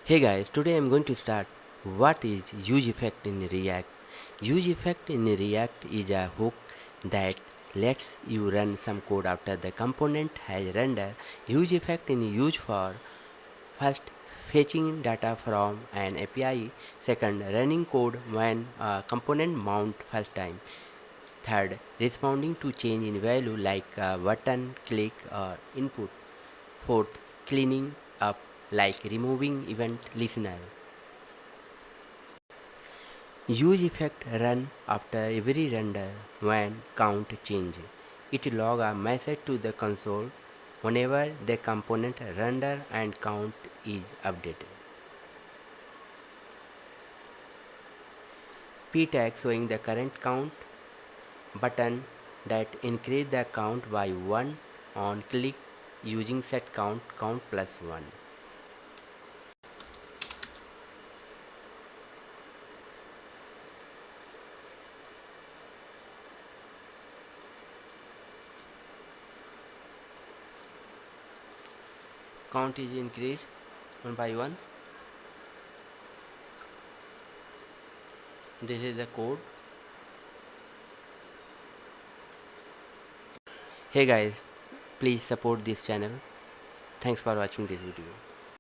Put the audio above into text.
Hey guys, today I'm going to start what is useEffect in React. useEffect in React is a hook that lets you run some code after the component has rendered. useEffect is used for first fetching data from an API, second running code when a component mount first time, third responding to change in value like a button click or input, fourth cleaning up like removing event listener. useEffect run after every render when count change. It log a message to the console whenever the component render and count is updated. P tag showing the current count, button that increase the count by 1 on click using set count plus 1. Count is increased 1 by 1. This is the code. Hey guys, please support this channel. Thanks for watching this video.